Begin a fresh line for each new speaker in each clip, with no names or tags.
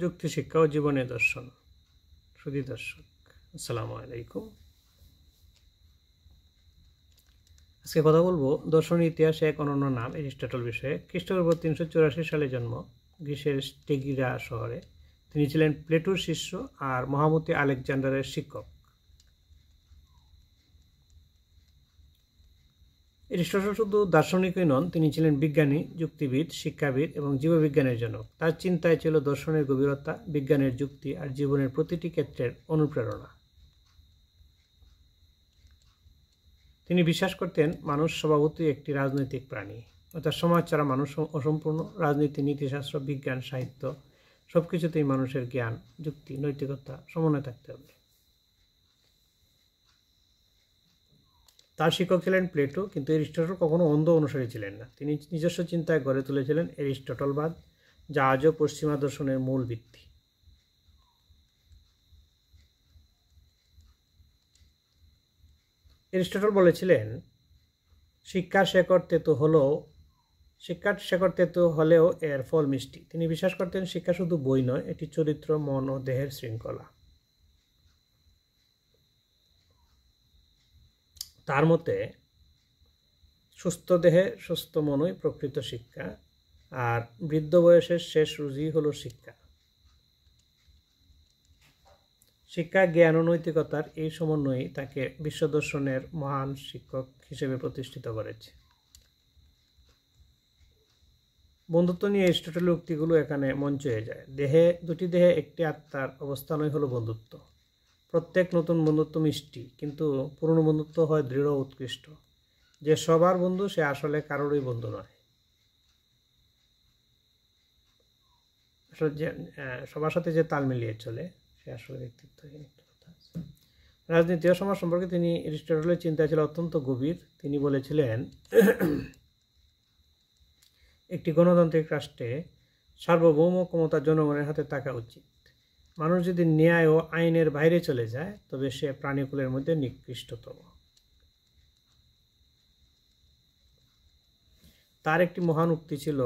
যুক্তি শিক্ষা ও জীবনের দর্শন। সুধী দর্শক, আসসালামু আলাইকুম। আজকে কথা বলবো দর্শন ইতিহাসে এক অনন্য নাম এরিস্টটল বিষয়ে। খ্রিস্টপূর্ব 384 সালে জন্ম গ্রিসের স্টেগিরা শহরে। তিনি ছিলেন প্লেটোর শিষ্য আর মহামতি আলেকজান্ডারের শিক্ষক। এরিস্টটল শুধু দার্শনিকই নন, তিনি ছিলেন বিজ্ঞানী, যুক্তিবিদ, শিক্ষাবিদ এবং জীববিজ্ঞানের জনক। তার চিন্তায় ছিল দর্শনের গভীরতা, বিজ্ঞানের যুক্তি আর জীবনের প্রতিটি ক্ষেত্রের অনুপ্রেরণা। তিনি বিশ্বাস করতেন মানুষ স্বভাবতই একটি রাজনৈতিক প্রাণী, অর্থাৎ সমাজ ছাড়া মানুষ অসম্পূর্ণ। রাজনীতি, নীতিশাস্ত্র, বিজ্ঞান, সাহিত্য সবকিছুতেই মানুষের জ্ঞান, যুক্তি, নৈতিকতা সমন্বয় থাকতে হবে। তার শিক্ষক ছিলেন প্লেটো, কিন্তু এরিস্টটল কখনো অন্ধ অনুসারী ছিলেন না। তিনি নিজস্ব চিন্তায় গড়ে তুলেছিলেন এরিস্টটলবাদ, যা আজও পশ্চিমা দর্শনের মূল ভিত্তি। এরিস্টটল বলেছিলেন, শিক্ষার শেকড় তেতো হলেও এর ফল মিষ্টি। তিনি বিশ্বাস করতেন শিক্ষা শুধু বই নয়, এটি চরিত্র, মন ও দেহের শৃঙ্খলা। তার মতে সুস্থ দেহে সুস্থ মনই প্রকৃত শিক্ষা, আর বৃদ্ধ বয়সের শেষ রুজি হলো শিক্ষা। শিক্ষা, জ্ঞান ও নৈতিকতার এই সমন্বয়ই তাকে বিশ্বদর্শনের মহান শিক্ষক হিসেবে প্রতিষ্ঠিত করেছে। বন্ধুত্ব নিয়ে এরিস্টটলের উক্তিগুলো এখানে মঞ্চ হয়ে যায়। দুটি দেহে একটি আত্মার অবস্থানই হলো বন্ধুত্ব। প্রত্যেক নতুন বন্ধুত্ব মিষ্টি, কিন্তু পুরনো বন্ধুত্ব হয় দৃঢ় ও উৎকৃষ্ট। যে সবার বন্ধু সে আসলে কারোরই বন্ধু নয়। আসলে সবার সাথে যে তাল মিলিয়ে চলে সে আসলে ব্যক্তিত্বহীন। রাজনীতি ও সমাজ সম্পর্কে এরিস্টটলের চিন্তা ছিল অত্যন্ত গভীর। তিনি বলেছিলেন, একটি গণতান্ত্রিক রাষ্ট্রে সার্বভৌম ক্ষমতা জনগণের হাতে থাকা উচিত। মানুষ যদি ন্যায় ও আইনের বাইরে চলে যায় তবে সে প্রাণীকুলের মধ্যে নিকৃষ্টতম। তার একটি মহান উক্তি ছিল,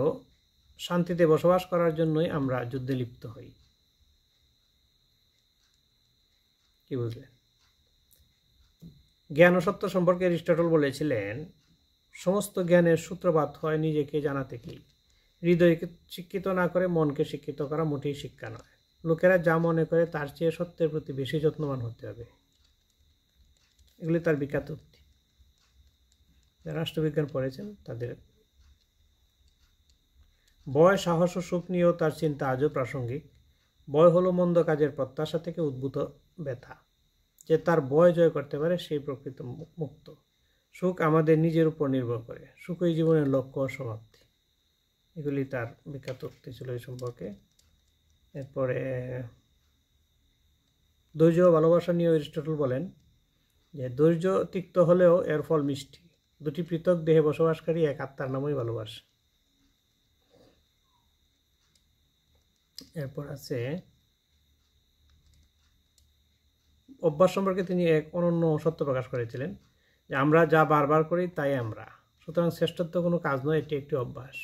শান্তিতে বসবাস করার জন্যই আমরা যুদ্ধে লিপ্ত হই। কি বুঝলেন? জ্ঞান ও সত্য সম্পর্কে এরিস্টটল বলেছিলেন, সমস্ত জ্ঞানের সূত্রপাত হয় নিজেকে জানা থেকেই। হৃদয়কে শিক্ষিত না করে মনকে শিক্ষিত করা মোটেই শিক্ষা নয়। লোকেরা যা মনে করে তার চেয়ে সত্যের প্রতি বেশি যত্নবান হতে হবে। এগুলি তার বিখ্যাত উক্তি। যারা রাষ্ট্রবিজ্ঞান পড়েছেন তাদের। ভয়, সাহস ও সুখ নিয়েও তার চিন্তা আজও প্রাসঙ্গিক। ভয় হলো মন্দ কাজের প্রত্যাশা থেকে উদ্ভূত ব্যথা। যে তার ভয় জয় করতে পারে সেই প্রকৃত মুক্ত। সুখ আমাদের নিজের উপর নির্ভর করে। সুখই জীবনের লক্ষ্য ও সমাপ্তি। এগুলি তার বিখ্যাত উক্তি ছিল এই সম্পর্কে। এরপরে ধৈর্য ও ভালোবাসা নিয়ে এরিস্টটল বলেন যে, ধৈর্য তিক্ত হলেও এর ফল মিষ্টি। দুটি পৃথক দেহে বসবাসকারী এক আত্মার নামই ভালোবাসা। এরপর আছে অভ্যাস সম্পর্কে তিনি এক অনন্য সত্য প্রকাশ করেছিলেন যে, আমরা যা বারবার করি তাই আমরা। সুতরাং শ্রেষ্ঠত্ব কোনো কাজ নয়, এটি একটি অভ্যাস।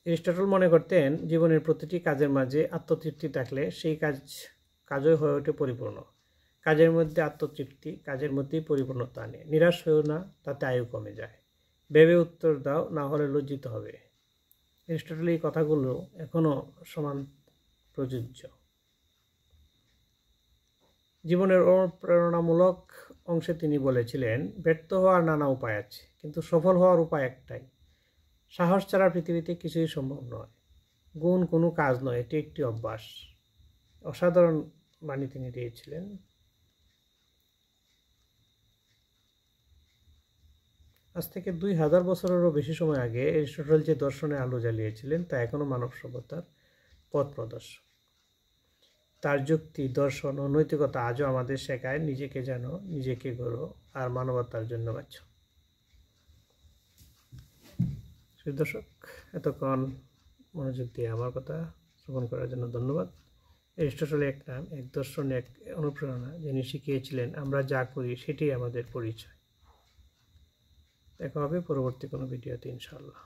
এরিস্টটল মনে করতেন জীবনের প্রতিটি কাজের মাঝে আত্মতৃপ্তি থাকলে সেই কাজই হয়ে ওঠে পরিপূর্ণ। কাজের মধ্যে আত্মতৃপ্তি কাজের মধ্যেই পরিপূর্ণতা আনে। নিরাশ হয়েও না, তাতে আয়ু কমে যায়। ভেবে উত্তর দাও, না হলে লজ্জিত হবে। এরিস্টটল এই কথাগুলো এখনো সমান প্রযোজ্য। জীবনের অনুপ্রেরণামূলক অংশে তিনি বলেছিলেন, ব্যর্থ হওয়ার নানা উপায় আছে, কিন্তু সফল হওয়ার উপায় একটাই। সাহস ছাড়া পৃথিবীতে কিছুই সম্ভব নয়। গুণ কোনো কাজ নয়, এটি একটি অভ্যাস। অসাধারণ বাণী তিনি দিয়েছিলেন। আজ থেকে 2000 বছরেরও বেশি সময় আগে এরিস্টটল যে দর্শনে আলো জ্বালিয়েছিলেন তা এখনো মানব সভ্যতার পথ প্রদর্শক। তার যুক্তি, দর্শন ও নৈতিকতা আজও আমাদের শেখায়, নিজেকে জানো, নিজেকে গড়ো আর মানবতার জন্য বাঁচো। দর্শক, এতক্ষণ মনোযোগ দিয়ে আমার কথা শ্রবণ করার জন্য ধন্যবাদ। এরিস্টটল এক নাম, এক দর্শন, এক অনুপ্রেরণা। যিনি শিখিয়েছিলেন আমরা যা করি সেটাই আমাদের পরিচয়। দেখা হবে পরবর্তী কোনো ভিডিওতে ইনশাআল্লাহ।